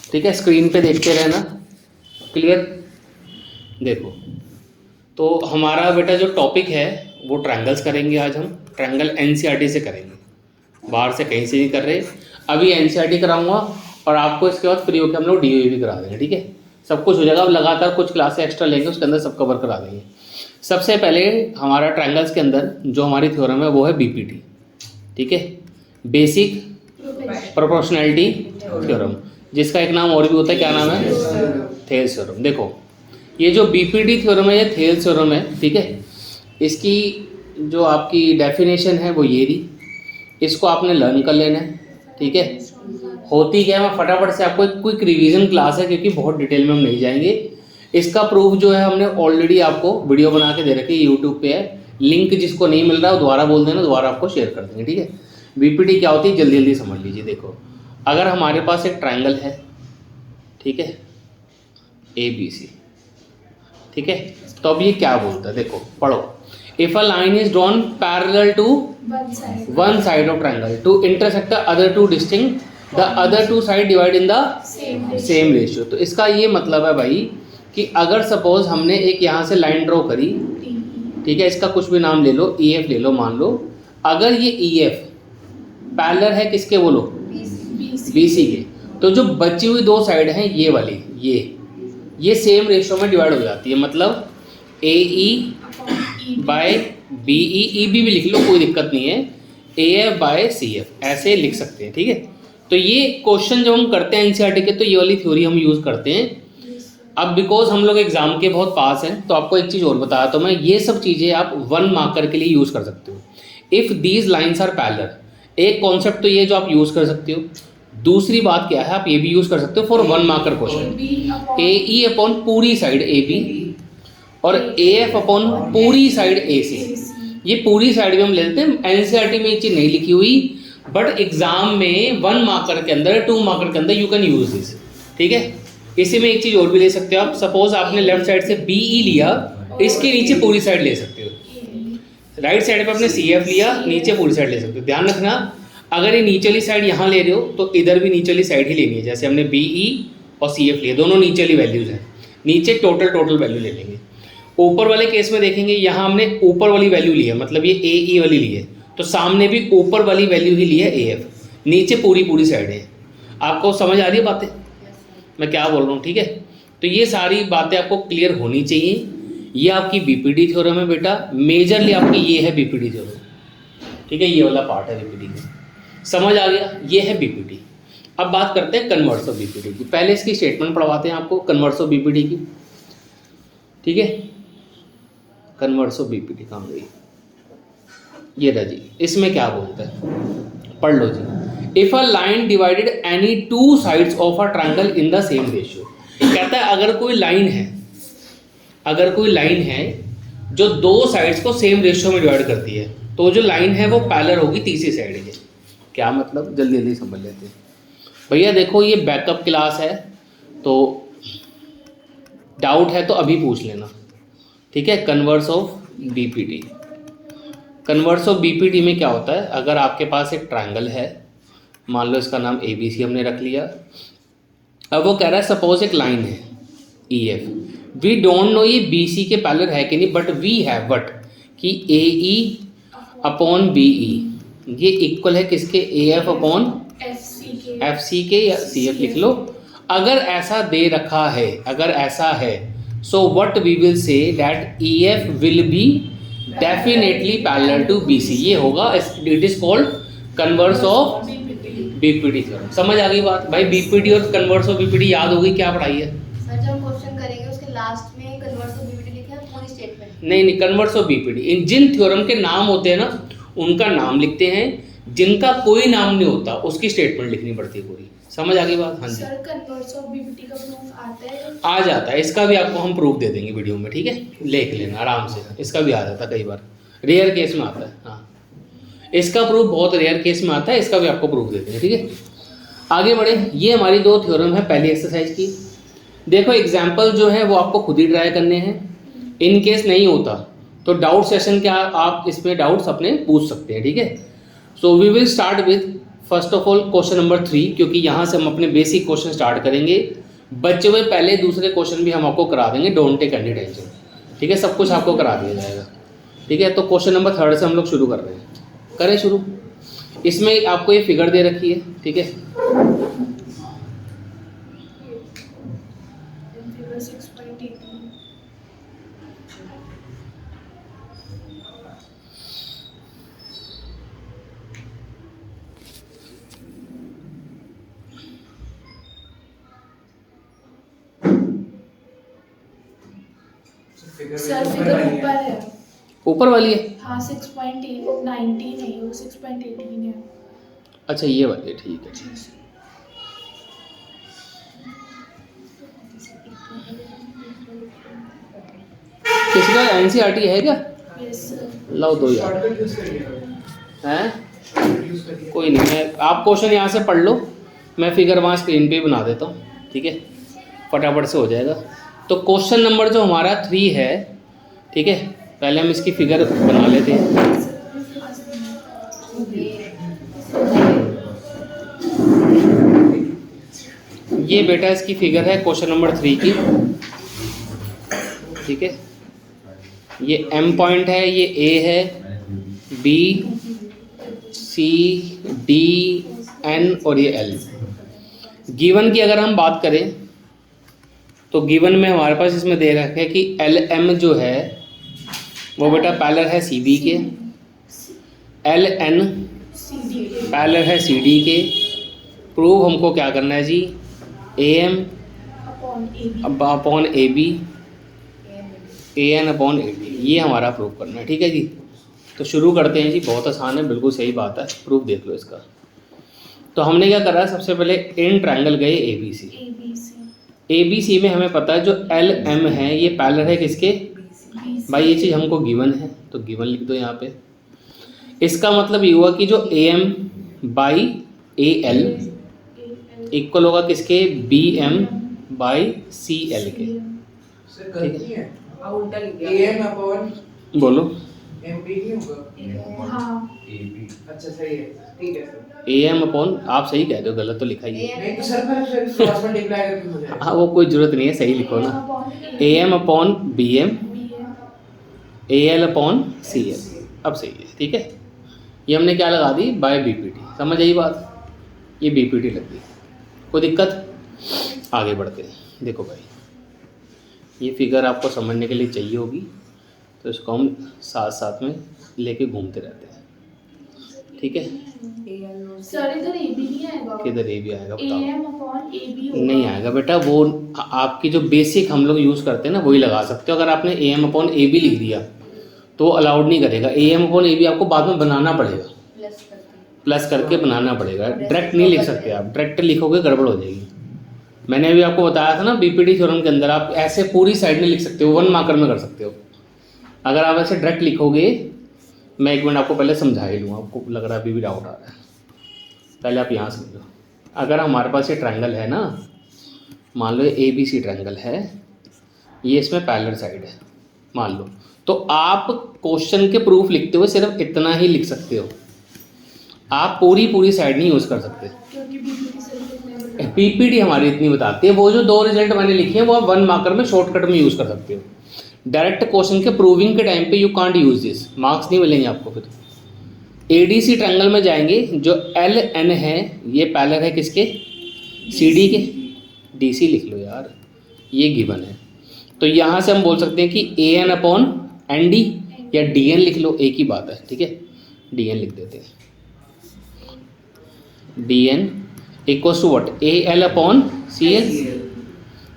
ठीक है, स्क्रीन पे देखते रहना। क्लियर? देखो, तो हमारा बेटा जो टॉपिक है वो ट्रायंगल्स करेंगे आज हम। ट्रायंगल एनसीईआरटी से करेंगे, बाहर से कहीं से नहीं कर रहे। अभी एनसीईआरटी कराऊंगा और आपको इसके बाद फ्री होकर हम लोग डीओई भी करा देंगे। ठीक है, सब कुछ हो जाएगा। अब लगातार कुछ क्लासेस एक्स्ट्रा लेंगे, उसके अंदर सब कवर करा देंगे। सबसे पहले हमारा ट्रायंगल्स के अंदर जो हमारी थ्योरम है वो है बीपीटी। ठीक है, बेसिक प्रोपोर्शनैलिटी थ्योरम, जिसका एक नाम और भी होता है। क्या नाम है? Thales theorem. देखो, ये जो बीपीटी थ्योरम है, ये थेल्स थ्योरम है। ठीक है, इसकी जो आपकी डेफिनेशन है वो ये रही। इसको आपने लर्न कर लेना है। ठीक है, होती क्या है, मैं फटाफट से आपको एक क्विक रिवीजन क्लास है, क्योंकि बहुत डिटेल में हम नहीं जाएंगे। इसका प्रूफ जो है हमने ऑलरेडी आपको वीडियो बना के दे रखी है, यूट्यूब पे है। लिंक जिसको नहीं मिल रहा है वो दोबारा बोल देना, दोबारा आपको शेयर कर देंगे। ठीक है, बीपीटी क्या होती है जल्दी जल्दी समझ लीजिए। देखो, अगर हमारे पास एक ट्रायंगल है, ठीक है, ए बी सी, ठीक है, तो अब ये क्या बोलता है, देखो पढ़ो। If a line is drawn parallel to one side of triangle to intersect the other two distinct the other two side divide in the same ratio. तो इसका ये मतलब है भाई कि अगर सपोज हमने एक यहाँ से लाइन ड्रॉ करी, ठीक है, इसका कुछ भी नाम ले लो, ई एफ ले लो मान लो। अगर ये ई एफ पैरेलल है किसके, बोलो, बी सी के, तो जो बची हुई दो साइड हैं ये वाली, ये सेम रेशियो में डिवाइड हो जाती है। मतलब A E by B E B भी लिख लो, कोई दिक्कत नहीं है, A F by C F, ऐसे लिख सकते हैं। ठीक है, तो ये क्वेश्चन जब हम करते हैं एनसीईआरटी के, तो ये वाली थ्योरी हम यूज़ करते हैं। अब बिकॉज हम लोग एग्जाम के बहुत पास हैं, तो आपको एक चीज़ और बताया, तो मैं ये सब चीज़ें आप वन मार्कर के लिए यूज़ कर सकते हो। If these lines are parallel, एक कॉन्सेप्ट तो ये जो आप यूज़ कर सकते हो। दूसरी बात क्या है, आप ये भी यूज़ कर सकते हो for one marker question, A E upon पूरी साइड ए बी और ए एफ अपॉन पूरी साइड ए सी। ये पूरी साइड भी हम ले लेते हैं। एनसीईआरटी में ये चीज़ नहीं लिखी हुई, बट एग्जाम में वन मार्कर के अंदर, टू मार्कर के अंदर यू कैन यूज दिस। ठीक है, इसी में एक चीज़ और भी ले सकते हो आप। सपोज आपने लेफ्ट साइड से बी ई लिया, इसके नीचे पूरी साइड ले सकते हो। राइट साइड पे आपने सी एफ लिया, नीचे पूरी साइड ले सकते हो। ध्यान रखना, अगर ये नीचे वाली साइड यहाँ ले रहे हो तो इधर भी नीचे वाली साइड ही लेनी है। जैसे हमने बी ई और सी एफ लिए, दोनों नीचे वाली वैल्यूज हैं, नीचे टोटल वैल्यू ले लेंगे। ऊपर वाले केस में देखेंगे, यहाँ हमने ऊपर वाली वैल्यू ली है, मतलब ये ए ई वाली ली है, तो सामने भी ऊपर वाली वैल्यू ही ली है ए एफ, नीचे पूरी साइड है। आपको समझ आ रही है बातें, मैं क्या बोल रहा हूँ? ठीक है, तो ये सारी बातें आपको क्लियर होनी चाहिए। ये आपकी बीपीटी थ्योरम है बेटा, मेजरली आपकी ये है बीपीटी थ्योरम। ठीक है, ये वाला पार्ट है बीपीटी का, समझ आ गया? ये है बीपीटी। अब बात करते हैं कन्वर्स ऑफ बीपीटी की। पहले इसकी स्टेटमेंट पढ़वाते हैं आपको कन्वर्स ऑफ बीपीटी की। ठीक है, कन्वर्स ऑफ बीपीटी कहाँ गई? ये रहा जी। इसमें क्या बोलता है, पढ़ लो जी। If a line divided any two sides of a triangle in the same ratio, कहता है अगर कोई लाइन है, अगर कोई लाइन है जो दो साइड्स को सेम रेशियो में डिवाइड करती है, तो जो लाइन है वो पैरेलल होगी तीसरी साइड के। क्या मतलब, जल्दी जल्दी समझ लेते हैं भैया। देखो, ये बैकअप क्लास है, तो डाउट है तो अभी पूछ लेना। ठीक है, converse of BPT. Converse of BPT में क्या होता है, अगर आपके पास एक ट्रायंगल है, मान लो इसका नाम ए बी सी हमने रख लिया। अब वो कह रहा है सपोज एक लाइन है E F, we don't know ये बी सी के पैरेलल है कि नहीं, बट वी हैव वट कि ए ई अपॉन बी ई ये इक्वल है किसके, A F upon F C के, या सी एफ लिख लो। अगर ऐसा दे रखा है, अगर ऐसा है, so what we will say that E F will be definitely parallel to B C. ये होगा, it is called converse of BPT theorem. समझ आ गई बात भाई? बीपीटी और कन्वर्स ऑफ बीपीटी याद हो गई, क्या पढ़ाई है सर? जब क्वेश्चन करेंगे उसके लास्ट में कन्वर्स ऑफ बीपीटी लिखे हैं, पूरी स्टेटमेंट नहीं, कन्वर्स ऑफ बीपीटी। इन जिन थ्योरम के नाम होते हैं ना, उनका नाम लिखते हैं, जिनका कोई नाम नहीं होता उसकी स्टेटमेंट लिखनी पड़ती है पूरी। समझ आ गई बात? हाँ जी सर, कन्वर्स ऑफ बीपीटी का प्रूफ आता है? आ जाता है, इसका भी आपको हम प्रूफ दे देंगे वीडियो में। ठीक है, लिख लेना आराम से, इसका भी आ जाता है, कई बार रेयर केस में आता है। हाँ, इसका प्रूफ बहुत रेयर केस में आता है, इसका भी आपको प्रूफ दे देंगे। ठीक है, आगे बढ़े। ये हमारी दो थ्योरम है पहली एक्सरसाइज की। देखो, एग्जाम्पल जो है वो आपको खुद ही ट्राई करने हैं। इन केस नहीं होता तो डाउट सेशन क्या, आप इसमें डाउट्स अपने पूछ सकते हैं। ठीक है, so we will start with first of all question number 3, क्योंकि यहाँ से हम अपने बेसिक क्वेश्चन स्टार्ट करेंगे। बचे हुए पहले दूसरे क्वेश्चन भी हम आपको करा देंगे, डोंट टेक एनी टेंशन, ठीक है। सब कुछ आपको करा दिया जाएगा, ठीक है। तो क्वेश्चन नंबर 3 से हम लोग शुरू कर रहे हैं, करें शुरू। इसमें आपको ये फिगर दे रखी है, ठीक है। फिगर 6.18 सर फिगर ऊपर है। ऊपर वाली है, हाँ 6.19 है, वो 6.18 है। अच्छा ये वाली है, ठीक है। किसका एनसीईआरटी है क्या? Yes sir. लाओ दो यार, हैं कोई नहीं, मैं आप क्वेश्चन यहाँ से पढ़ लो, मैं फिगर वहाँ स्क्रीन पे बना देता हूँ, ठीक है, फटाफट से हो जाएगा। तो क्वेश्चन नंबर जो हमारा 3 है, ठीक है, पहले हम इसकी फिगर बना लेते हैं। ये बेटा इसकी फिगर है क्वेश्चन नंबर 3 की, ठीक है। ये M पॉइंट है, ये A है, B, C, D, N और ये L। गिवन की अगर हम बात करें तो गिवन में हमारे पास इसमें दे रखा है कि LM जो है वो बेटा पैरेलल है CB के, LN पैरेलल है CD के। प्रूव हमको क्या करना है जी, AM upon AB, AN upon AD, ये हमारा प्रूव करना है, ठीक है जी। तो शुरू करते हैं जी, बहुत आसान है, बिल्कुल सही बात है, प्रूफ देख लो इसका। तो हमने क्या करा, सबसे पहले इन ट्रायंगल गए ABC में हमें पता है जो LM है ये पैरेलल है किसके, भाई ये चीज़ हमको गिवन है तो गिवन लिख दो यहाँ पे। इसका मतलब ये हुआ कि जो AM बाई AL इक्वल होगा किसके, BM बाई CL के, ठीक है। उल्टा लिख दिया AM अपॉन बोलो MB नहीं होगा, हाँ अच्छा सही है, ठीक है सर। AM अपॉन, आप सही कह रहे हो, गलत तो लिखा ही है। नहीं तो सर फिर क्रॉस मल्टीप्लाई करके हो जाएगा। हाँ वो कोई ज़रूरत नहीं है, सही लिखो ना। AM upon BM, AL upon CL, अब सही है, ठीक है। ये हमने क्या लगा दी, बाय BPT, समझ आई बात, ये BPT लग गई, कोई दिक्कत। आगे बढ़ते हैं, देखो भाई ये फिगर आपको समझने के लिए चाहिए होगी, तो इसको हम साथ साथ में लेके घूमते रहते हैं, ठीक है। सर इधर AB नहीं आएगा, किधर ए भी आएगा बताओ, AM अपॉन AB होगा। नहीं आएगा बेटा, वो आपकी जो बेसिक हम लोग यूज़ करते हैं ना वही लगा सकते हो। अगर आपने AM अपॉन AB लिख दिया तो अलाउड नहीं करेगा, AM अपॉन AB आपको बाद में बनाना पड़ेगा, प्लस करके बनाना पड़ेगा, डायरेक्ट नहीं लिख सकते आप, डायरेक्ट लिखोगे गड़बड़ हो जाएगी। मैंने अभी आपको बताया था ना BPT थ्योरम के अंदर आप ऐसे पूरी साइड में लिख सकते हो, 1 मार्कर में कर सकते हो। अगर आप ऐसे डायरेक्ट लिखोगे, मैं एक मिनट आपको पहले समझा ही लूँगा, आपको लग रहा है अभी भी डाउट आ रहा है, पहले आप यहाँ समझो। अगर हमारे पास ये ट्रायंगल है ना, मान लो ये ABC ट्रायंगल है, ये इसमें पैरेलल साइड है मान लो, तो आप क्वेश्चन के प्रूफ लिखते हुए सिर्फ इतना ही लिख सकते हो, आप पूरी साइड नहीं यूज़ कर सकते, क्योंकि BPT सर कितने PPT हमारी इतनी बताती है। वो जो 2 रिजल्ट मैंने लिखे हैं वो आप 1 मार्कर में शॉर्टकट में यूज़ कर सकते हो। डायरेक्ट क्वेश्चन के प्रूविंग के टाइम पे you can't use this, marks नहीं मिलेंगे आपको। फिर ADC ट्रायंगल में जाएंगे, जो LN है ये पैरेलल है किसके, CD के, DC लिख लो यार, ये गिवन है। तो यहाँ से हम बोल सकते हैं कि AN अपॉन ND या DN लिख लो, एक ही बात है, ठीक है। DN लिख देते हैं, DN equals to what, AL upon CL,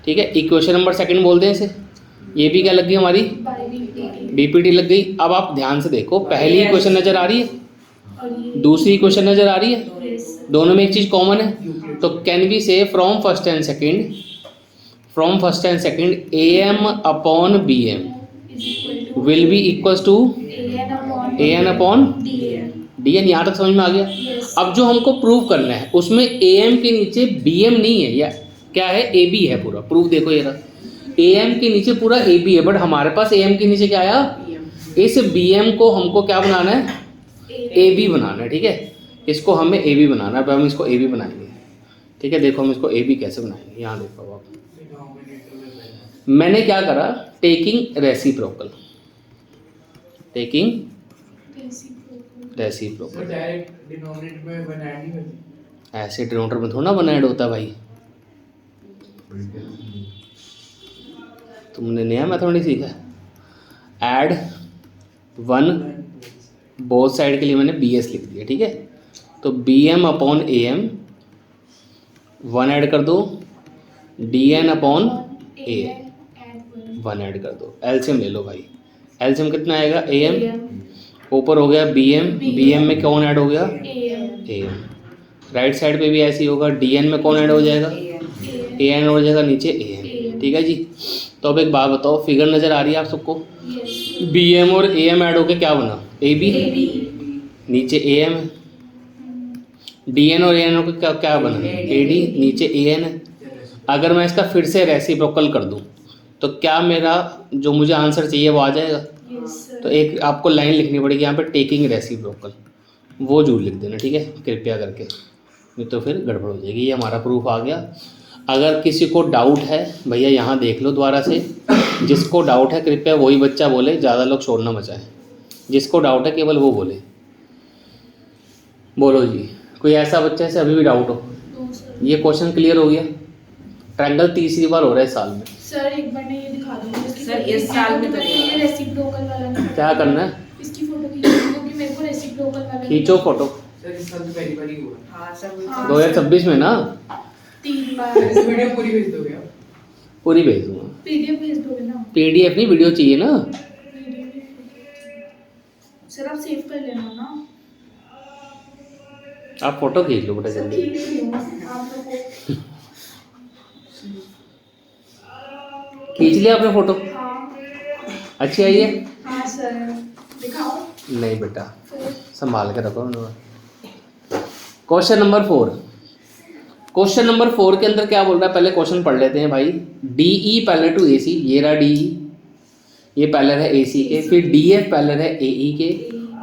ठीक है। इक्वेशन नंबर 2 बोलते हैं इसे, ये भी क्या लग गई हमारी, BPT लग गई। अब आप ध्यान से देखो, पहली इक्वेशन नज़र आ रही है, दूसरी इक्वेशन नज़र आ रही है, दोनों में एक चीज़ कॉमन है। तो can we say from first and second AM upon BM will be equals to AN upon DN, यहाँ तक समझ में आ गया। अब जो हमको प्रूव करना है उसमें AM के नीचे BM नहीं है, या क्या है, AB है पूरा। प्रूफ देखो ये रहा, AM के नीचे पूरा AB है, बट हमारे पास AM के नीचे क्या आया, इस BM को हमको क्या बनाना है, AB बनाना है, ठीक है। इसको हमें ए बी बनाना है। अब हम इसको ए बी बनाएंगे, ठीक है। देखो हम इसको ए बी कैसे बनाएंगे, यहाँ देखो आप। मैंने क्या करा, taking reciprocal, taking reciprocal. Direct denominator में वन ऐड नहीं करते। ऐसे डिनोमिनेटर में थोड़ा वन ऐड होता है भाई, तुमने नया मेथड नहीं सीखा। ऐड वन, बोथ साइड के लिए मैंने बी एस लिख दिया, ठीक है। तो B M upon A M, one add कर दो, D N upon A M, one add कर दो। एलसीएम ले लो भाई, एलसीएम कितना आएगा, ए एम ऊपर हो गया बी एम, बी एम में कौन ऐड हो गया, ए एम। राइट साइड पे भी ऐसे ही होगा, डी एन में कौन ऐड हो जाएगा, ए एन हो जाएगा नीचे ए एम, ठीक है जी। तो अब एक बात बताओ, फिगर नज़र आ रही है आप सबको, बी एम और ए एम ऐड होके क्या बना, ए बी, नीचे ए एम है। डी एन और ए एन होकर क्या क्या बना, ए डी, नीचे ए एन है। अगर मैं इसका फिर से रेसिप्रोकल कर दूं तो क्या मेरा जो मुझे आंसर चाहिए वो आ जाएगा। तो एक आपको लाइन लिखनी पड़ेगी यहाँ पे, टेकिंग रेसिप्रोकल, वो जरूर लिख देना, ठीक है, कृपया करके, नहीं तो फिर गड़बड़ हो जाएगी। ये हमारा प्रूफ आ गया। अगर किसी को डाउट है भैया यहाँ देख लो दोबारा से, जिसको डाउट है कृपया वही बच्चा बोले, ज़्यादा लोग शोर ना मचाएं। जिसको डाउट है केवल वो बोले। बोलो जी, कोई ऐसा बच्चा है अभी भी डाउट हो? ये क्वेश्चन क्लियर हो गया। ट्रायंगल तीसरी बार हो रहा है इस साल में। सर एक बार ये दिखा दो सर, इस साल में तो ये रेसिप्रोकल वाला नहीं। क्या करना है, इसकी फोटो खींचो क्योंकि मेरे को रेसिप्रोकल वाला खींचो फोटो। सर इस साल तो पहली बार ही हुआ। हाँ सर, हाँ। 2026 में ना, 3 बार। सर इस वीडियो पूरी भेज दोगे आप? पूरी भेज दूंगा। पीडीएफ भेज दोगे ना? पीडीएफ नहीं, वीडियो चाहिए ना। सर आप सेव कर लेना ना। आप फोटो खींच लो बेटा सर जल्दी। खींच लो आप लोगों खींच लिया आपने फोटो, को। हाँ अच्छी आई है? हाँ सर दिखाओ। नहीं बेटा, फिर संभाल के रखो। क्वेश्चन नंबर 4, क्वेश्चन नंबर 4 के अंदर क्या बोल रहा है, पहले क्वेश्चन पढ़ लेते हैं भाई। D E parallel to A सी, ये रहा डी ई, ये पैरेलल है ए सी के, फिर डी एफ पैरेलल है ए ई के।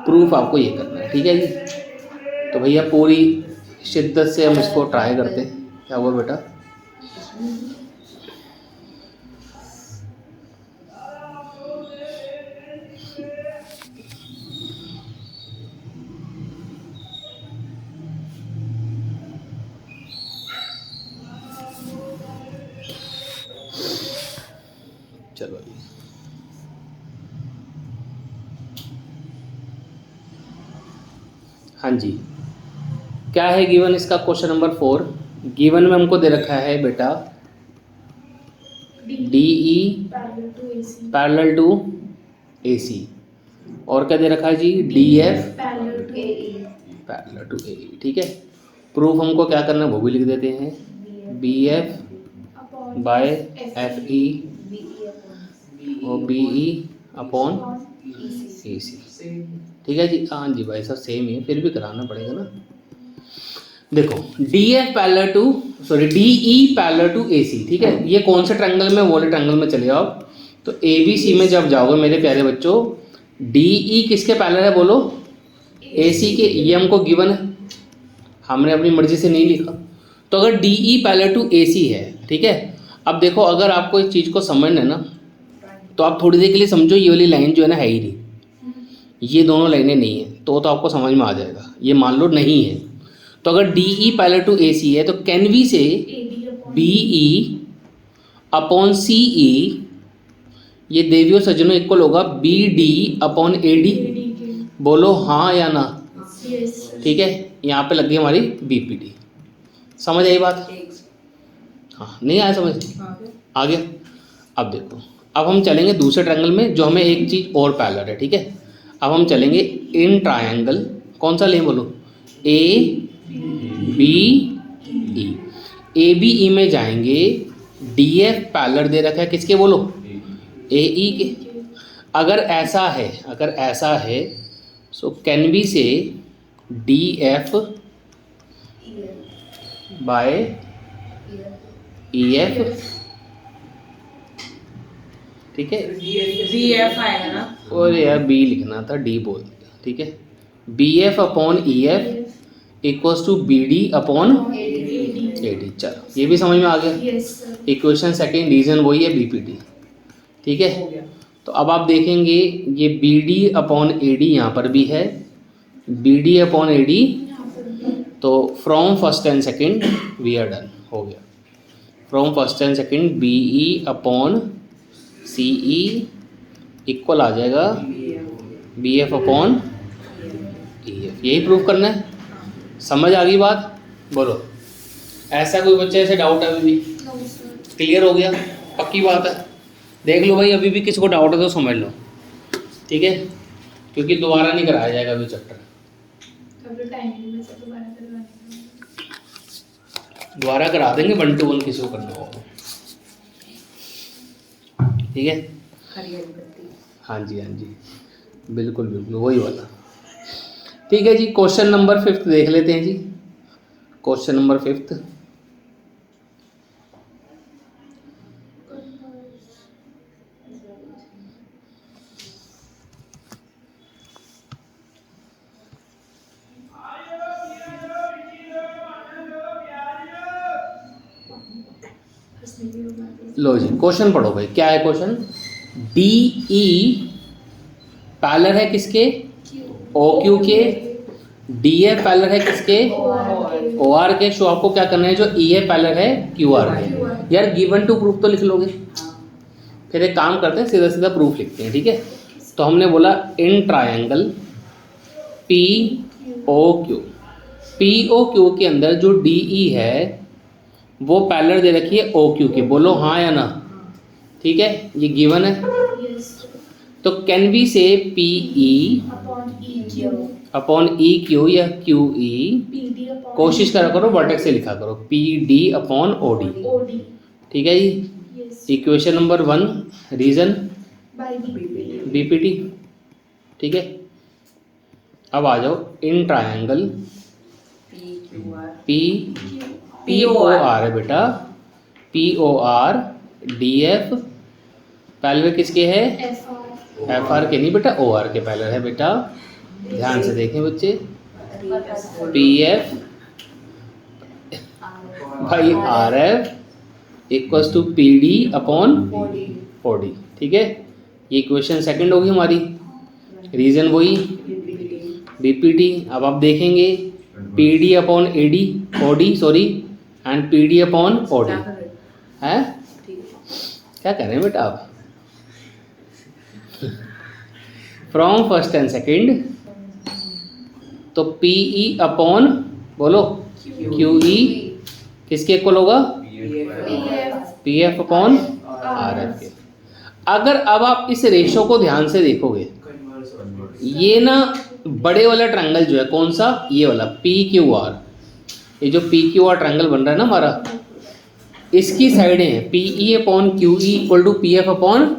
प्रूफ आपको ये करना है, ठीक है जी। तो भैया पूरी शिद्दत से हम इसको ट्राई करते हैं। क्या हुआ बेटा? चलो जी, हाँ जी, क्या है गिवन इसका क्वेश्चन नंबर 4। गिवन में हमको दे रखा है बेटा D E parallel to AC, parallel to A C, और क्या दे रखा है जी, D F parallel to parallel to A E, ठीक है। प्रूफ हमको क्या करना है वो भी लिख देते हैं, B F upon by F E और बी ई अपॉन ए सी, ठीक है जी। हाँ जी भाई साहब सेम ही है, फिर भी कराना पड़ेगा ना। देखो D F parallel to, sorry D E parallel to A C, ठीक है। ये कौन से ट्रायंगल में, वो वाले ट्रायंगल में चले जाओ। तो ए बी सी में जब जाओगे मेरे प्यारे बच्चों, डी ई किसके पैरेलल है बोलो, ए सी के। ये हमको गिवन है, हमने अपनी मर्जी से नहीं लिखा। तो अगर D E parallel to A C है, ठीक है। अब देखो अगर आपको इस चीज़ को समझना है ना, तो आप थोड़ी देर के लिए समझो, ये वाली लाइन जो है ना है ही नहीं, ये दोनों लाइनें नहीं है, तो आपको समझ में आ जाएगा। ये मान लो नहीं है, तो अगर D E parallel to A C है तो can we say B E upon C E, ये देवियों सज्जनों इक्वल होगा B D upon A D. बोलो हाँ या ना, ठीक है। यहाँ पे लग गई हमारी बी पी डी। समझ आई बात? हाँ, नहीं आया समझ? आ गया। अब देखो, अब हम चलेंगे दूसरे ट्रायंगल में, जो हमें एक चीज़ और पैरेलल है, ठीक है। अब हम चलेंगे इन ट्रायंगल, कौन सा लें बोलो, A B E. A B E में जाएंगे, डी एफ पैरेलल दे रखा है किसके बोलो, ए ई के। अगर ऐसा है, अगर ऐसा है, so can we say D F by E F, ठीक है। डी एफ आएगा ना, और यार बी लिखना था, डी बोल दिया, ठीक है। B F upon E F, equals to B D upon AD. A D. चलो ये भी समझ में आ गया। Yes sir. Equation second reason वही है बीपीटी, ठीक है। हो गया। तो अब आप देखेंगे ये B D upon A D यहाँ पर भी है, B D upon A D, यहाँ पर भी. तो from first and second we are done, हो गया। From first and second B E upon C E equal आ जाएगा B F upon E F. यही प्रूव करना है। समझ आ गई बात? बोलो, ऐसा कोई बच्चे से डाउट है अभी भी? क्लियर हो गया? पक्की बात है? देख लो भाई, अभी भी किसी को डाउट है तो समझ लो, ठीक है, क्योंकि दोबारा नहीं कराया जाएगा अभी चैप्टर। अब टाइम में से दोबारा करवाना है. दोबारा करा देंगे 1 to 1 किसी को करना होगा, ठीक है। हरियाली पत्ती। हाँ जी, हाँ जी, बिल्कुल बिल्कुल वही वाला। ठीक है जी, क्वेश्चन नंबर 5 देख लेते हैं जी। क्वेश्चन नंबर 5, हंसने की बात है. लो जी क्वेश्चन पढ़ो भाई। क्या है क्वेश्चन? डी ई पैरेलल है किसके? ओ क्यू के। डी ए पैरेलल है किसके? ओ आर के। सो आपको क्या करना है, जो ई ए पैरेलल है क्यू आर के। यार गिवन टू प्रूफ तो लिख लोगे, फिर एक काम करते हैं सीधा सीधा प्रूफ लिखते हैं, ठीक है। तो हमने बोला in triangle P O Q, P O Q के अंदर जो डी ई है वो पैरेलल दे रखी है ओ क्यू के। बोलो हाँ या ना? ठीक है, ये गिवन है। Yes. तो can we say P E Upon EQ. Upon E Q या क्यू ई, PD upon कोशिश करा करो वर्टेक्स से लिखा करो, P D upon O D, OD. ठीक है जी। Yes. Equation number 1 reason By BPD. BPT, ठीक है। अब आ जाओ in triangle PQR P P O R है बेटा, P O R D F parallel किसके है? FR. एफ आर के नहीं बेटा, ओ आर के पैरेलल है बेटा। ध्यान से देखें बच्चे, पी एफ भाई R F equals to P D upon O D, ठीक है। ये इक्वेशन सेकंड होगी हमारी। रीजन वही बीपीटी। अब आप देखेंगे P D upon A D, O D sorry, and P D upon O D है। क्या कह रहे हैं बेटा आप? फ्रॉम फर्स्ट एंड सेकंड, तो पी ई अपॉन बोलो क्यू ई किसके इक्वल होगा? P F upon R F के। अगर अब आप इस रेशो को ध्यान से देखोगे, ये ना बड़े वाला ट्रायंगल जो है कौन सा? ये वाला पी क्यू आर, ये जो पी क्यू आर ट्रायंगल बन रहा है ना हमारा, इसकी साइडें हैं P E upon Q E equal to P F upon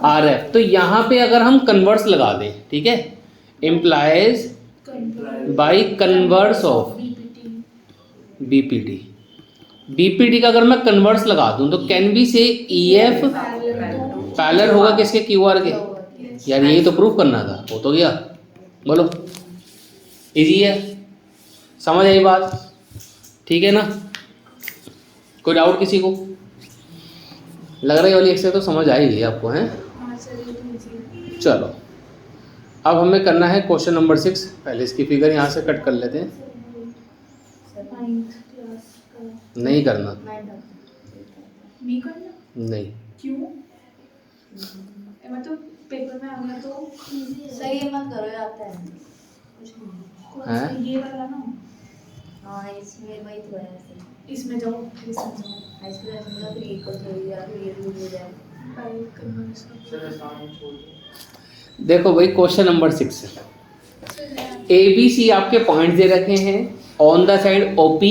R F. तो यहाँ पे अगर हम कन्वर्स लगा दें, ठीक है, implies by converse of BPT. BPT. BPT का अगर मैं कन्वर्स लगा दूं तो कैन बी से ई एफ पैरेलल होगा किसके? क्यू आर के। यार यही तो प्रूफ करना था, हो तो गया। बोलो, इजी है, समझ आई बात? ठीक है ना? कोई डाउट किसी को? लग रहा है वाली एक से तो समझ आई गई आपको, हैं? हाँ सर, ये तो easy है. चलो अब हमें करना है क्वेश्चन नंबर 6। पहले इसकी फिगर यहाँ से कट कर लेते हैं। 9th class का. नहीं करना, नहीं करना? नहीं। क्यों? मतलब पेपर में आ गया तो सही है, मत करो, ये आता है कुछ नहीं। कौन सा? ये वाला ना. हाँ इसमें वही तो है ऐसे। इसमें जाओ, फिर इसमें जाओ. हाँ, इसमें ऐसे मतलब फिर इक्वल हो जाएगा, फिर ये भी हो जाएगा। By converse. देखो भाई question number 6, A B C आपके पॉइंट दे रखे हैं on the side O P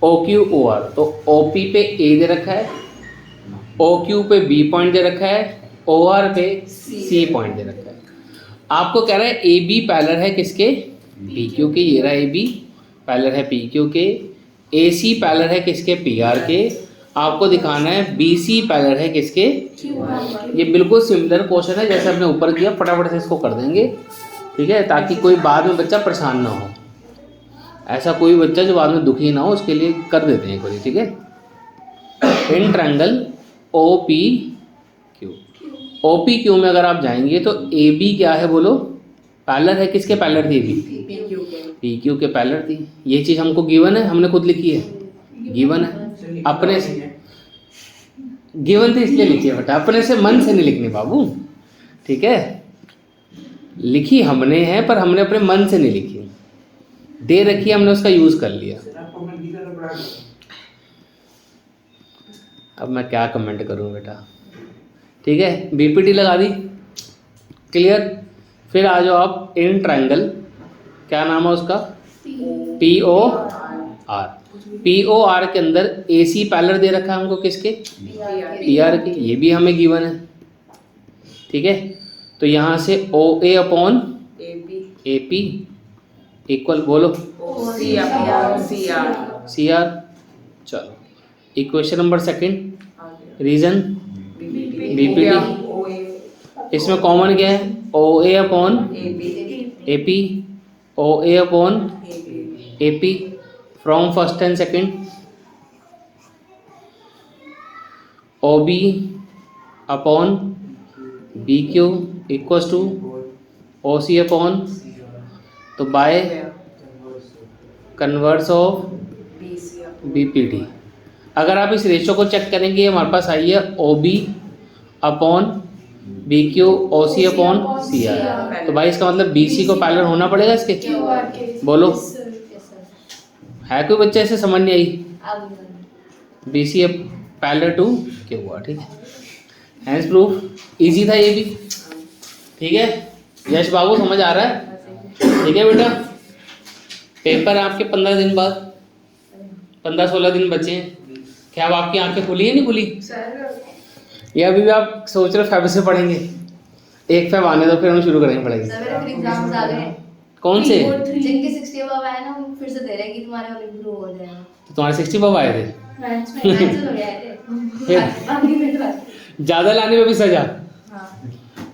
O Q O R. तो ओ पी पे ए दे रखा है, ओ क्यू पे बी पॉइंट दे रखा है, ओ आर पे सी पॉइंट दे रखा है। आपको कह रहा है ए बी पैरेलल है किसके? पी क्यू के। ये रहा ए बी पैरेलल है पी क्यू के। ए सी पैरेलल है किसके? पी आर के। आपको दिखाना है बी सी पैरेलल है किसके? ये बिल्कुल सिमिलर क्वेश्चन है जैसे हमने ऊपर किया, फटाफट से इसको कर देंगे, ठीक है, ताकि कोई बाद में बच्चा परेशान ना हो। ऐसा कोई बच्चा जो बाद में दुखी ना हो, उसके लिए कर देते हैं एक बार, ठीक है। In triangle O P Q, O P Q में अगर आप जाएंगे तो ए बी क्या है बोलो, पैरेलल है। किसके पैरेलल थी ए बी? PQ के पी क्यू के पैरेलल थी। ये चीज़ हमको गिवन है, हमने खुद लिखी है, गिवन है। अपने से गिवन थी इसलिए लिखी है बेटा, अपने से मन से नहीं लिखनी बाबू, ठीक है। लिखी हमने है पर हमने अपने मन से नहीं लिखी, दे रखी हमने उसका यूज कर लिया। अब मैं क्या कमेंट करूं बेटा, ठीक है। बीपीटी लगा दी, क्लियर। फिर आ जाओ आप इन ट्रायंगल, क्या नाम है उसका, P O R. P O R के अंदर ए सी पैरेलल दे रखा है हमको, किसके, पी आर के, ये भी हमें गिवन है, ठीक है। तो यहाँ से O A upon A P equal बोलो OC अपॉन CR। C R. चलो equation number second, reason BPT. इसमें कॉमन क्या है, O A upon A P, O A upon A P from first and second, O B upon B Q equals to O C upon, तो by converse of BPT. अगर आप इस ratio को check करेंगे, हमारे पास आई है O B upon B Q O C upon C R. तो भाई इसका मतलब बी सी को पैरेलल होना पड़ेगा इसके, QR के। बोलो। Yes, sir. यस सर, है कोई बच्चा ऐसे समझ नहीं आई? आगे B C parallel to Q R, ठीक है। हैंस प्रूफ इजी था ये भी, ठीक है। यश बाबू समझ आ रहा है, ठीक है बेटा। पेपर आपके 15 दिन बाद, 15-16 दिन बचे हैं। क्या अब आपकी आंखें खुली है नहीं खुली? या अभी भी आप सोच रहे हो फेब से पढ़ेंगे? 1 फेब आने दो, फिर हम शुरू करेंगे पढ़ाई। सर, मेरे फिर एग्जाम्स आ गए हैं। कौन से? जिनके 60 अब आए ना, वो फिर से दे रहे हैं कि तुम्हारे वाले इम्प्रूव हो जाएगा। तो तुम्हारे 60 बब आए थे, Maths में। कैंसिल हो गया थे बाकी में तो आए। ज़्यादा लाने में भी सजा, हाँ,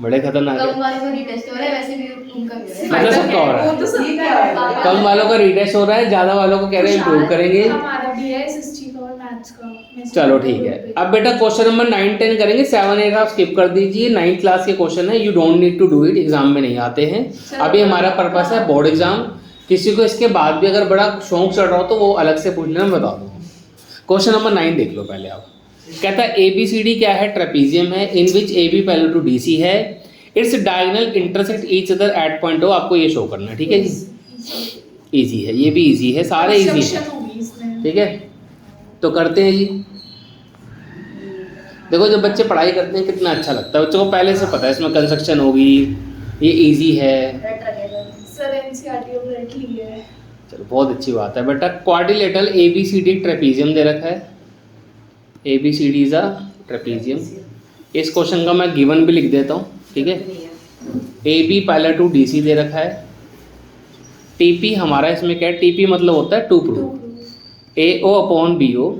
बड़े खतरनाक कम है। वाले को रीटेस्ट हो रहा है, वैसे भी उनका भी हो रहा है। मतलब सबका हो रहा है। वो तो सभी का है। कम वालों का रीटेस्ट हो रहा है, ज़्यादा वालों को कह रहे हैं इम्प्रूव करेंगे। हमारा भी है SST का और मैथ्स का। चलो ठीक है। अब बेटा क्वेश्चन नंबर 9-10 करेंगे, 7-8 आप स्किप कर दीजिए। 9th क्लास के क्वेश्चन है, you don't need to do it, exam में नहीं आते हैं। अभी हमारा पर्पस है बोर्ड एग्जाम। किसी को इसके बाद भी अगर बड़ा शौक चढ़ रहा हो तो वो अलग से पूछ लेना, मैं बता दूँ। क्वेश्चन नंबर 9 देख लो पहले आप। कहता है ए बी सी डी क्या है, ट्रेपीजियम है, in which A B parallel to D C है, it's diagonal intersect each other at point O. आपको ये शो करना है, ठीक है जी। इजी है, ये भी इजी है, सारे इजी है, होगी इसमें। ठीक है। तो करते हैं जी। देखो जब बच्चे पढ़ाई करते हैं कितना अच्छा लगता है, बच्चों को पहले से पता है इसमें कंस्ट्रक्शन होगी, ये इजी है। रट रखेगा। सर NCERT और रट ली है। चलो बहुत अच्छी बात है बेटा। Quadrilateral A B C D trapezium दे रखा है, A B C D is a trapezium. इस क्वेश्चन का मैं गिवन भी लिख देता हूँ, ठीक है। A B parallel to D C दे रखा है। टी पी हमारा इसमें क्या है, टी पी मतलब होता है to proof. A O upon B O,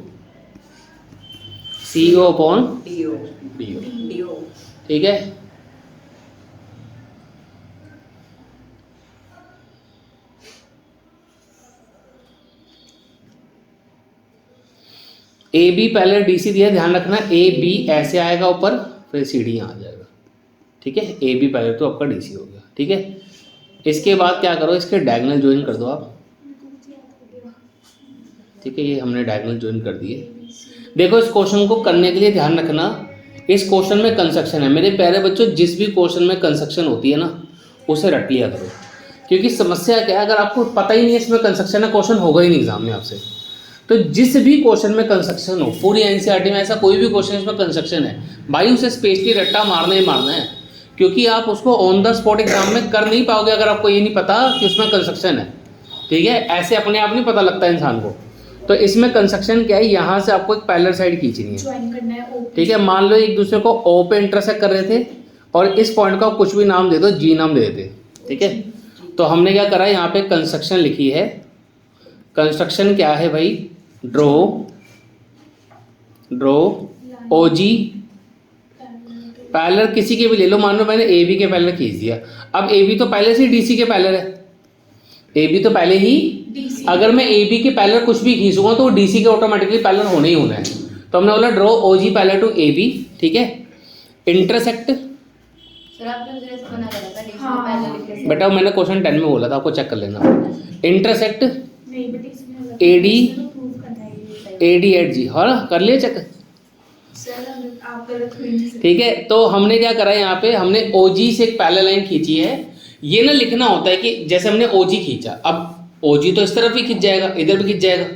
C O upon DO B O, DO ठीक है। ए बी पहले डी सी दिया, ध्यान रखना ए बी ऐसे आएगा ऊपर, फिर सी डी यहाँ आ जाएगा, ठीक है। ए बी पहले तो आपका डी सी हो गया, ठीक है। इसके बाद क्या करो, इसके डायगोनल ज्वाइन कर दो आप, ठीक है। ये हमने डायगोनल ज्वाइन कर दिए। देखो इस क्वेश्चन को करने के लिए ध्यान रखना, इस क्वेश्चन में कंस्ट्रक्शन है। मेरे प्यारे बच्चों, जिस भी क्वेश्चन में कंस्ट्रक्शन होती है ना, उसे रट लिया करो, क्योंकि समस्या क्या है, अगर आपको पता ही नहीं है इसमें कंस्ट्रक्शन है, क्वेश्चन होगा ही नहीं एग्जाम में आपसे। तो जिस भी क्वेश्चन में कंस्ट्रक्शन हो, पूरी एनसीईआरटी में ऐसा कोई भी क्वेश्चन इसमें कंस्ट्रक्शन है, भाई उसे स्पेशली रट्टा मारना ही मारना है, क्योंकि आप उसको ऑन द स्पॉट एग्जाम में कर नहीं पाओगे अगर आपको ये नहीं पता कि उसमें कंस्ट्रक्शन है, ठीक है। ऐसे अपने आप नहीं पता लगता इंसान को। तो इसमें कंस्ट्रक्शन क्या है, यहाँ से आपको एक पैरेलल साइड खींचनी है, ज्वाइन करना है OP। ठीक है। मान लो एक दूसरे को ओ पे इंटरसेक्ट कर रहे थे और इस पॉइंट का कुछ भी नाम दे दो, जी नाम दे देते, ठीक है। तो हमने क्या करा, यहाँ पे कंस्ट्रक्शन लिखी है। कंस्ट्रक्शन क्या है भाई, ड्रो ओ जी पैरेलल किसी के भी ले लो, मान लो मैंने ए बी के पैरेलल खींच दिया। अब ए बी तो पहले से ही डी सी के पैरेलल है, ए बी तो पहले ही DC अगर मैं ए बी के पैरेलल कुछ भी खींचूंगा तो डी सी के ऑटोमेटिकली पैरेलल होना ही होना है। तो हमने बोला draw O G parallel to A B, ठीक है। इंटरसेक्ट, सर आपने मुझे ऐसे बना करा था DC हाँ। को पहले लिख के बेटा मैंने क्वेश्चन 10 में बोला था, आपको चेक कर लेना। इंटरसेक्ट नहीं बेटा इसमें अलग AD इसमें तो prove करना है ये। ए डी एट जी, हाँ ना, कर लिया चेक, सर आप गलत हुई थी। ठीक है। तो हमने क्या करा है यहाँ पे, हमने OG से एक पैरेलल लाइन खींची है। ये ना लिखना होता है कि जैसे हमने OG खींचा, अब OG तो इस तरफ भी खींच जाएगा, इधर भी खींच जाएगा।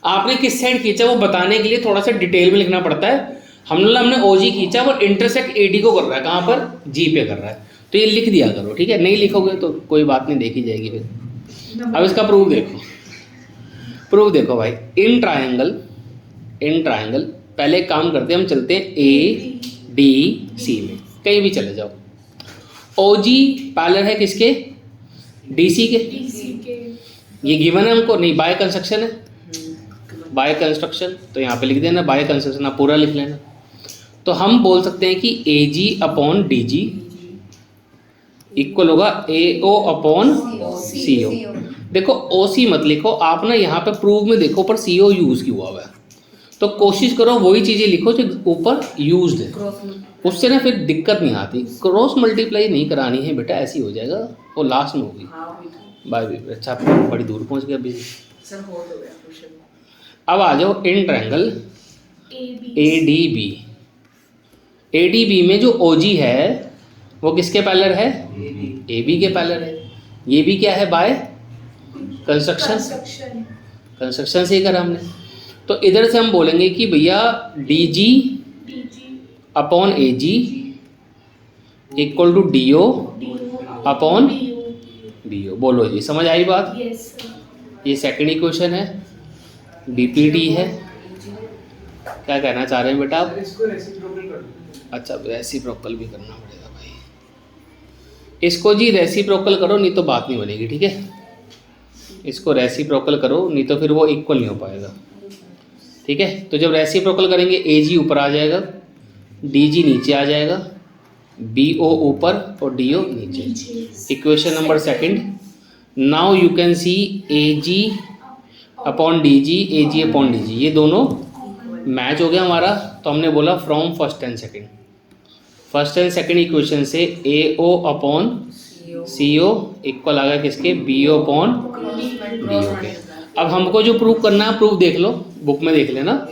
आपने किस साइड खींचा वो बताने के लिए थोड़ा सा डिटेल में लिखना पड़ता है। हमने OG खींचा और इंटरसेक्ट AD को कर रहा है, कहाँ पर, G पे कर रहा है। तो ये लिख दिया करो, ठीक है। नहीं लिखोगे तो कोई बात नहीं, देखी जाएगी फिर। अब इसका प्रूफ देखो, प्रूफ देखो भाई। इन ट्रायंगल पहले एक काम करते हैं, हम चलते हैं ADC में, कहीं भी चले जाओ। OG पैरेलल है किसके, DC के। DC के ये गिवन है हमको, नहीं बाय कंस्ट्रक्शन है, बाय कंस्ट्रक्शन। तो यहाँ पे लिख देना बाय कंस्ट्रक्शन, आप पूरा लिख लेना। तो हम बोल सकते हैं कि AG अपॉन DG इक्वल होगा AO अपॉन CO। देखो OC मत लिखो आप ना, यहाँ पे प्रूव में देखो पर CO यूज क्यों हुआ है। तो कोशिश करो वही चीज़ें लिखो जो ऊपर यूज्ड है, उससे ना फिर दिक्कत नहीं आती। क्रॉस मल्टीप्लाई नहीं करानी है बेटा, ऐसी हो जाएगा वो लास्ट में होगी। Bye bye. अच्छा आप बड़ी दूर पहुँच गया अभी। सर हो गया क्वेश्चन। अब आ जाओ इन ट्रायंगल AB ADB में जो OG है वो किसके पैरेलल है, AB के पैरेलल है। ये भी क्या है, बाय कंस्ट्रक्शन, कंस्ट्रक्शन से ही करा हमने। तो इधर से हम बोलेंगे कि भैया DG upon AG equal to DO upon BO। बोलो जी, समझ आई बात। यस ये सेकंड इक्वेशन है, DPD है। क्या कहना चाह रहे हैं बेटा आप, इसको रेसिप्रोकल कर दो। अच्छा रेसिप्रोकल भी करना पड़ेगा भाई। इसको जी रेसिप्रोकल करो, नहीं तो बात नहीं बनेगी, ठीक है। इसको रेसिप्रोकल करो, नहीं तो फिर वो इक्वल नहीं हो पाएगा, ठीक है। तो जब रेसिप्रोकल करेंगे AG ऊपर आ जाएगा, DG नीचे आ जाएगा, BO ऊपर और DO नीचे। Equation number second. Now you can see AG upon DG, AG upon DG, ये दोनों मैच हो गया हमारा। तो हमने बोला from first and second equation से AO अपॉन CO इक्वल आ गया किसके, BO अपॉन DO के। अब हमको जो प्रूव करना है, प्रूफ देख लो, बुक में देख लेना।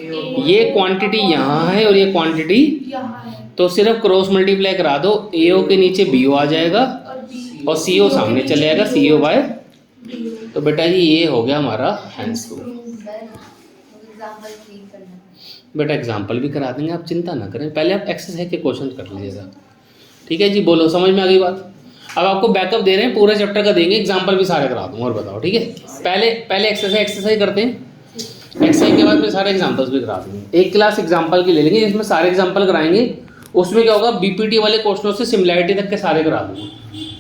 ये क्वांटिटी यहाँ है और ये क्वांटिटी यहाँ है तो सिर्फ क्रॉस मल्टीप्लाई करा दो, AO के नीचे BO आ जाएगा और B और CO सामने चले जाएगा, CO बाय। DO तो बेटा जी ये हो गया हमारा हैंड्स प्रूफ। एग्जांपल क्लिक करना। बेटा एग्जाम्पल भी करा देंगे, आप चिंता ना करें। पहले आप एक्सरसाइज के क्वेश्चन कर लीजिएगा, ठीक है जी। बोलो समझ में आ गई बात। अब आपको बैकअप दे रहे हैं, पूरे चैप्टर का देंगे, एग्जाम्पल भी सारे करा दूंगा। और बताओ, ठीक है। पहले एक्सरसाइज करते हैं, एक्सरसाइज के बाद फिर सारे एग्जाम्पल्स भी करा देंगे। एक क्लास एग्जाम्पल की ले लेंगे जिसमें सारे एग्जाम्पल कराएंगे। उसमें क्या होगा, BPT वाले क्वेश्चनों से सिमिलैरिटी तक के सारे करा दूंगा।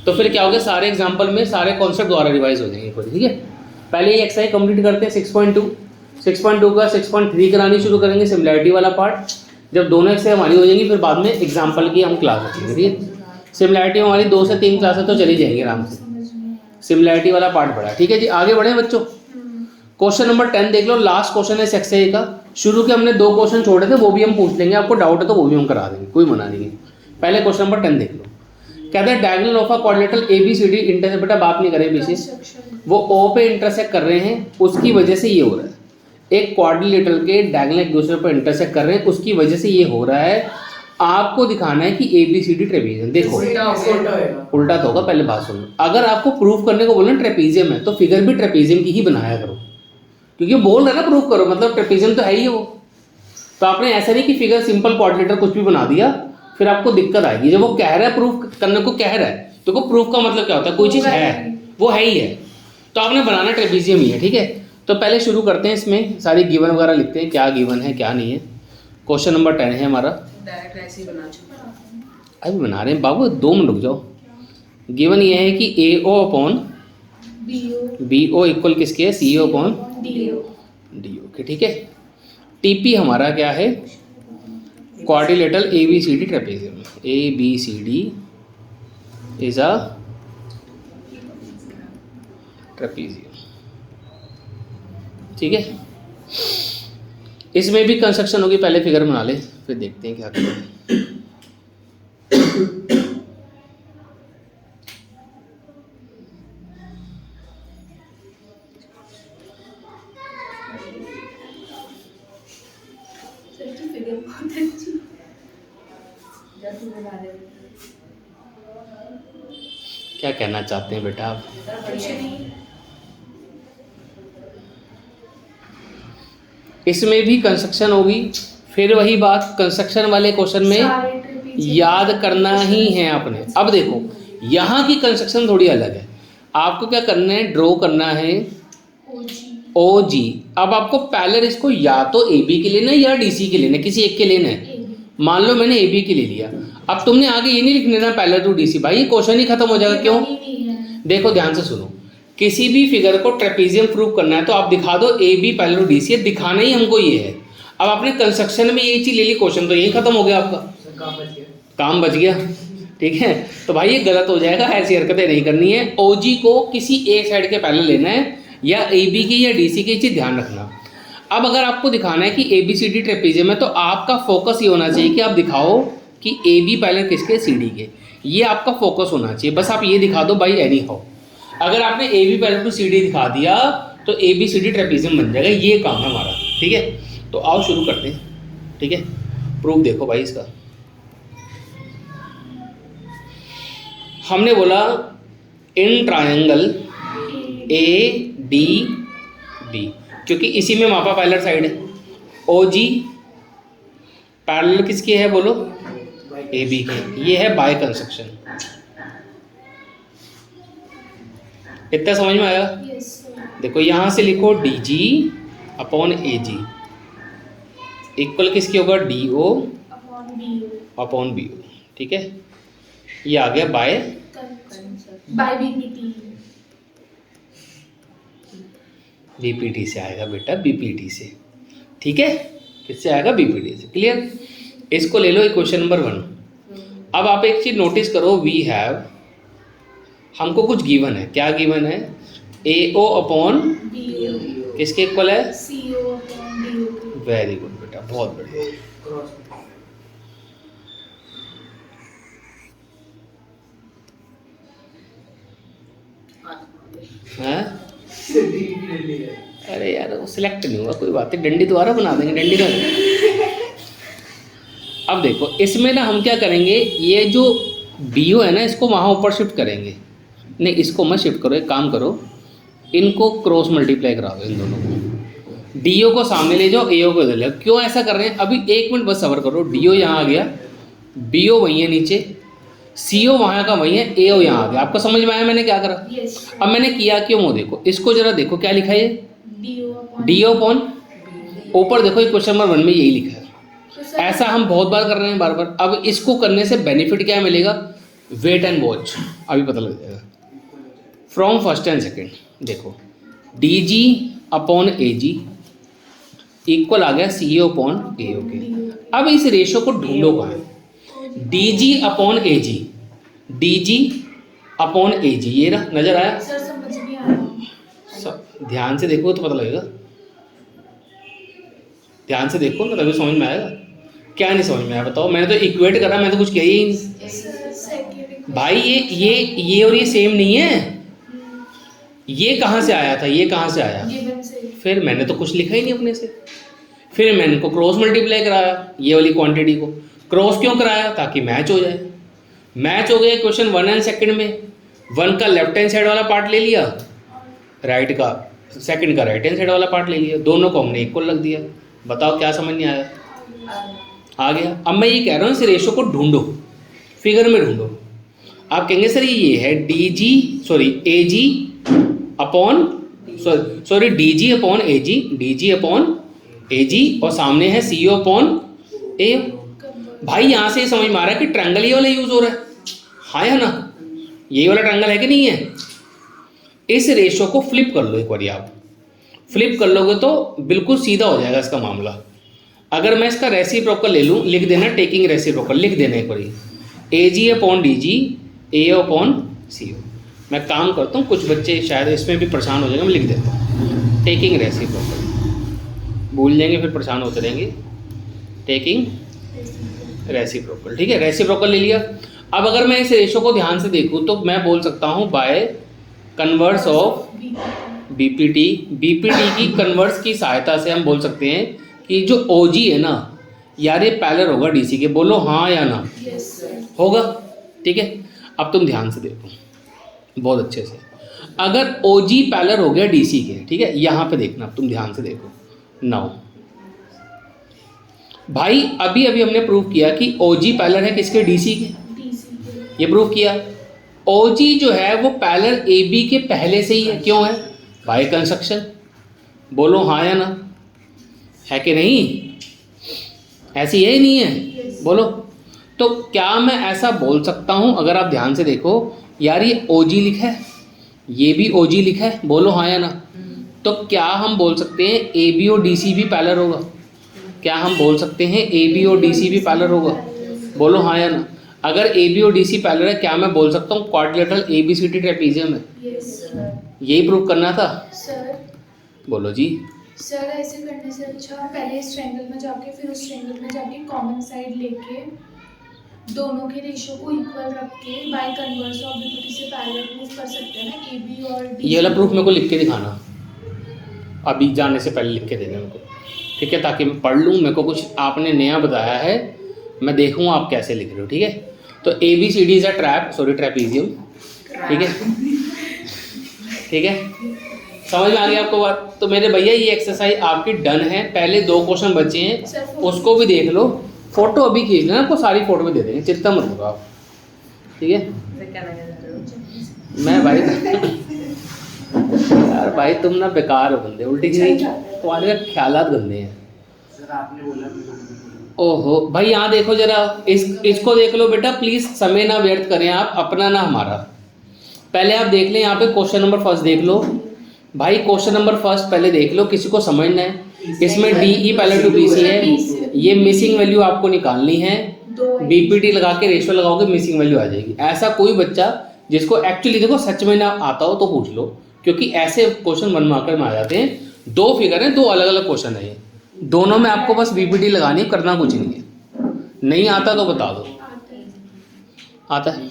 तो फिर क्या होगा, सारे एग्जाम्पल में सारे कॉन्सेप्ट द्वारा रिवाइज हो जाएंगे खुद, ठीक है। पहले ये एक्सरसाइज कंप्लीट करते हैं 6.2 का 6.3 करानी शुरू करेंगे, सिमिलैरिटी वाला पार्ट। जब दोनों एक्सरसाइज हमारी हो जाएंगी फिर बाद में एग्जाम्पल की हम क्लास रखेंगे, ठीक है। सिमिलैरिटी हमारी 2 से 3 क्लासेस तो चली जाएंगी आराम से। सिमिलैरिटी वाला पार्ट पढ़ा, ठीक है जी। आगे बढ़े बच्चों। क्वेश्चन नंबर 10 देख लो, लास्ट क्वेश्चन है इस एक्सरसाइज का। शुरू के हमने 2 क्वेश्चन छोड़े थे, वो भी हम पूछ लेंगे। आपको डाउट है तो वो भी हम करा देंगे, कोई मना नहीं है। पहले क्वेश्चन नंबर 10 देख लो। कहते हैं diagonal of a quadrilateral ABCD intersect, बेटा बात नहीं करें पीछे, वो O पे इंटरसेक्ट कर रहे हैं, उसकी वजह से ये हो रहा है। एक क्वाड्रिलेटरल के डायगोनल एक दूसरे पर इंटरसेक्ट कर रहे हैं, उसकी वजह से ये हो रहा है। आपको दिखाना है कि ABCD ट्रेपीजियम। देखो उल्टा तो होगा, पहले बात सुनो। अगर आपको प्रूफ करने को बोलना ट्रेपीजियम है तो फिगर भी ट्रेपीजियम की ही बनाया करो, क्योंकि बोल रहे हैं ना प्रूफ करो, मतलब ट्रेपीजियम तो है ही है वो। तो आपने ऐसा नहीं कि फिगर सिंपल क्वाड्रिलेटरल कुछ भी बना दिया, फिर आपको दिक्कत आएगी। जब वो कह रहा है प्रूफ करने को कह रहा है, तो प्रूफ का मतलब क्या होता है, कोई चीज़ है वो है ही है, तो आपने बनाना ट्रेपीजियम ही है, ठीक है। तो पहले शुरू करते हैं, इसमें सारी गिवन वगैरह लिखते हैं, क्या गिवन है क्या नहीं है। क्वेश्चन नंबर 10 है हमारा, डायरेक्ट ऐसे ही बना चुका। अभी बना रहे हैं बाबू, 2 मिनट रुक जाओ। गिवन ये है कि AO अपॉन BO इक्वल किसके है, CO अपॉन DO के, ठीक है। TP हमारा क्या है, quadrilateral ABCD trapezium. ABCD is a trapezium, ठीक है, इसमें भी कंस्ट्रक्शन होगी, पहले फिगर बना ले फिर देखते हैं क्या करें। सर की फिगर बहुत अच्छी। जब तू बना दे क्या कहना चाहते हैं बेटा आप? कुछ नहीं। इसमें भी कंस्ट्रक्शन होगी, फिर वही बात, कंस्ट्रक्शन वाले क्वेश्चन में सारे ट्रेपेजियम याद करना ही है आपने। अब देखो यहाँ की कंस्ट्रक्शन थोड़ी अलग है, आपको क्या करना है, ड्रॉ करना है ओजी ओ जी। अब आपको पैरेलल इसको या तो ए बी के लेना है या डी सी के लेना है, किसी एक के लेना है। एबी मान लो मैंने ए बी के ले लिया, अब तुमने आगे ये नहीं लिख देना पैरेलल टू डी सी, भाई ये क्वेश्चन ही खत्म हो जाएगा। क्यों? नहीं है। देखो ध्यान से सुनो, किसी भी फिगर को ट्रेपेजियम प्रूव करना है तो आप दिखा दो A B parallel to D C, दिखाना ही हमको ये है। अब आपने कंस्ट्रक्शन में ये चीज ले ली, क्वेश्चन तो यही खत्म हो गया आपका, सर काम बच गया। काम बच गया। ठीक है, तो भाई ये गलत हो जाएगा, ऐसी हरकतें नहीं करनी है। ओजी को किसी एक साइड के पैरेलल लेना है, या ए बी की या डी सी की, चीज ध्यान रखना। अब अगर आपको दिखाना है कि A B C D trapezium है तो आपका फोकस ये होना चाहिए कि आप दिखाओ कि ए बी पैरेलल किसके, सी डी के, ये आपका फोकस होना चाहिए। बस आप ये दिखा दो भाई एनी हाउ। अगर आपने A B parallel to C D दिखा दिया तो A B C D trapezium बन जाएगा, ये काम है हमारा। ठीक है, तो आओ शुरू करते हैं। ठीक है, प्रूफ देखो भाई इसका। हमने बोला in triangle A D B, क्योंकि इसी में मापा पैरेलल साइड है। ओ जी पैरेलल किसकी है बोलो, ए बी के, ये है बाय कंस्ट्रक्शन। इतना समझ में आया? Yes sir. देखो यहाँ से लिखो D G upon A G equal किसकी होगा, D O upon BO upon B O. ठीक है, ये आ गया बाय बाय बीपीटी। बीपीटी से आएगा बेटा, बीपीटी से। ठीक है, किससे आएगा, बीपीटी से। क्लियर? इसको ले लो इक्वेशन नंबर 1। अब आप एक चीज नोटिस करो, वी हैव, हमको कुछ गिवन है। क्या गिवन है, ए ओ अपॉन बीओ किसके इक्वल है, CO upon BO. Very good बेटा, बहुत बढ़िया। क्रॉस हैं? से डी की ले ली है। अरे यार वो सिलेक्ट नहीं हुआ, कोई बात नहीं, डंडी दोबारा बना देंगे, डंडी का। अब देखो इसमें ना हम क्या करेंगे, ये जो बीओ है ना इसको वहाँ ऊपर शिफ्ट करेंगे। नहीं इसको मत शिफ्ट करो, एक काम करो, इनको क्रॉस मल्टीप्लाई करा दो इन दोनों को। डीओ को सामने ले जाओ, एओ को इधर ले जाओ। क्यों ऐसा कर रहे हैं, अभी एक मिनट बस सबर करो। डीओ यहाँ आ गया, बीओ वहीं है नीचे, सीओ वहाँ का वहीं है, एओ यहाँ आ गया। आपको समझ में आया मैंने क्या करा? यस अब मैंने किया क्यों, वो देखो, इसको जरा देखो क्या लिखा है, डीओ अपॉन डीओ अपॉन, ऊपर देखो क्वेश्चन नंबर 1 में यही लिखा है। तो सर ऐसा हम बहुत बार कर रहे हैं, बार बार। अब इसको करने से बेनिफिट क्या मिलेगा, वेट एंड वॉच, अभी पता लग जाएगा। फ्रॉम फर्स्ट एंड सेकेंड देखो, D G upon A G equal आ गया सी ओ अपॉन ए ओ के। अब इस रेशो को ढूंढो कहाँ, D G upon A G, D G upon A जी, ये रहा, नजर आया? सर समझ नहीं आ रहा। सब ध्यान से देखो तो पता लगेगा, ध्यान से देखो ना तभी समझ में आएगा। क्या नहीं समझ में आया बताओ, मैंने तो इक्वेट करा, मैं तो कुछ किया ही नहीं। सर सेकंड भाई ये और ये सेम नहीं है, ये कहाँ से आया था, ये कहाँ से आया, गिवन से फिर मैंने तो कुछ लिखा ही नहीं अपने से। फिर मैंने इनको क्रॉस मल्टीप्लाई कराया, ये वाली क्वांटिटी को क्रॉस क्यों कराया, ताकि मैच हो जाए। मैच हो गया क्वेश्चन 1 एंड सेकंड में, 1 का लेफ्ट हैंड साइड वाला पार्ट ले लिया, राइट का सेकंड का राइट हैंड साइड वाला पार्ट ले लिया, दोनों को हमने इक्वल रख दिया। बताओ क्या समझ नहीं आया? आ गया। अब मैं ये कह रहा हूँ इस रेशो को ढूंढो, फिगर में ढूंढो। आप कहेंगे सर ये है D G sorry A G upon sorry D G upon A G, D G upon A G, और सामने है सी ओ अपॉन ए। भाई यहाँ से समझ में आ रहा है कि ट्रायंगल ये वाला यूज हो रहा है, हाँ है ना, ये वाला ट्रायंगल है कि नहीं है। इस रेशो को फ्लिप कर लो एक बार, आप फ्लिप कर लोगे तो बिल्कुल सीधा हो जाएगा इसका मामला। अगर मैं इसका रेसिप्रोकल ले लूँ, लिख देना टेकिंग रेसिप्रोकल, लिख देना एक बार, ए जी अपॉन डी जी, ए अपॉन सी ओ। मैं काम करता हूँ, कुछ बच्चे शायद इसमें भी परेशान हो जाएंगे, मैं लिख देता हूँ टेकिंग रेसिप्रोकल। भूल जाएंगे फिर परेशान होते रहेंगे। टेकिंग रेसिप्रोकल, ठीक है, रेसिप्रोकल ले लिया। अब अगर मैं इस रेशो को ध्यान से देखूं तो मैं बोल सकता हूं bye converse of BPT. BPT की कन्वर्स की सहायता से हम बोल सकते हैं कि जो ओजी है ना यार ये पैरेलल होगा डीसी के। बोलो हाँ या ना, यस सर। होगा, ठीक है। अब तुम ध्यान से देखो बहुत अच्छे से, अगर ओजी पैरेलल हो गया डीसी के, ठीक है, यहाँ पे देखना, अब तुम ध्यान से देखो। नाउ भाई अभी अभी हमने प्रूव किया कि ओजी पैरेलल है किसके, डीसी के, डीसी के। ये प्रूव किया। ओजी जो है वो पैरेलल एबी के पहले से ही है, क्यों है भाई, कंस्ट्रक्शन। बोलो हाँ या ना, है कि नहीं, ऐसी है ही नहीं है, बोलो। तो क्या मैं ऐसा बोल सकता हूं, अगर आप ध्यान से देखो यार ये ओजी लिखा है, ये भी ओजी लिखा है, बोलो हाँ या ना। तो क्या हम बोल सकते हैं ए बी और डी सी भी पैरेलल होगा, क्या हम बोल सकते हैं ए बी और डी सी भी पैरेलल होगा, बोलो हाँ या ना। अगर ए बी और डी सी पैरेलल है, क्या मैं बोल सकता हूँ quadrilateral A B C D trapezium है, यस सर। यही प्रूव करना था, सर बोलो जी। सर ऐसे करने से अच्छा पहले इस ट्रायंगल में जाके फिर उस ट्रायंगल में जाके कॉमन साइड लेके दोनों के रेशो को इक्वल रख के बाय कन्वर्स ऑफ बीपीटी से पैरेलल प्रूफ कर सकते हैं ना, ए बी और डी। ये वाला प्रूफ मेरे को लिख के दिखाना, अभी जाने से पहले लिख के देना मेरे को, ठीक है, ताकि मैं पढ़ लूँ। मेरे को कुछ आपने नया बताया है, मैं देखूँ आप कैसे लिख रहे हो, ठीक है। तो A B C D is a trap, sorry trapezium, ठीक है, ठीक है, समझ में आ गई आपको बात। तो मेरे भैया ये एक्सरसाइज आपकी डन है, पहले 2 क्वेश्चन बचे हैं, उसको भी देख लो। फोटो अभी खींच लेना, आपको सारी फोटो भी दे देंगे, चिंता मत करो आप, ठीक है। क्या लगा रहे हो? मैं भाई यार भाई तुम ना बेकार हो बंदे, उल्टी की नहीं, तुम्हारे ख्यालात गंदे हैं। सर आपने बोला मैं बोला। ओहो भाई यहाँ देखो जरा, इसको देख लो बेटा प्लीज़, समय ना व्यर्थ करें आप, अपना ना हमारा। पहले आप देख लें यहाँ पे क्वेश्चन नंबर फर्स्ट देख लो भाई, क्वेश्चन नंबर फर्स्ट पहले देख लो, किसी को समझना है। इसमें D E parallel to B C है, ये मिसिंग वैल्यू आपको निकालनी है, बीपीटी लगा के रेशियो लगाओगे मिसिंग वैल्यू आ जाएगी। ऐसा कोई बच्चा जिसको एक्चुअली देखो सच में ना आता हो तो पूछ लो, क्योंकि ऐसे क्वेश्चन 1 मार्कर में आ जाते हैं। 2 फिगर हैं, 2 अलग अलग क्वेश्चन है ये, दोनों में आपको बस बीपीटी लगानी है, करना कुछ नहीं है। नहीं आता तो बता दो, आता है।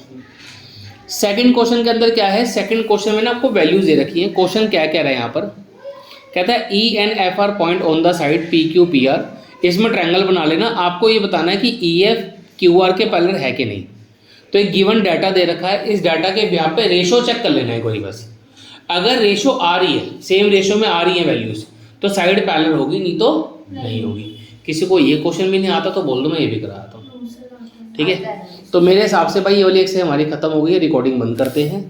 सेकंड क्वेश्चन के अंदर क्या है, सेकंड क्वेश्चन में ना आपको वैल्यूज दे रखी है। क्वेश्चन क्या कह रहा है यहाँ पर, कहता है E and F are point on the side P Q P R, इसमें ट्रायंगल बना लेना। आपको ये बताना है कि ई एफ क्यू आर के पैरेलल है कि नहीं। तो एक गिवन डाटा दे रखा है, इस डाटा के यहाँ पे रेशो चेक कर लेना है कोई बस। अगर रेशो आ रही है, सेम रेशो में आ रही है वैल्यूज, तो साइड पैरेलल होगी, नहीं तो नहीं होगी। किसी को ये क्वेश्चन भी नहीं आता तो बोल दो मैं ये भी कराता हूँ, ठीक है। तो मेरे हिसाब से भाई ये वाली एक से हमारी खत्म हो गई है, रिकॉर्डिंग बंद करते हैं।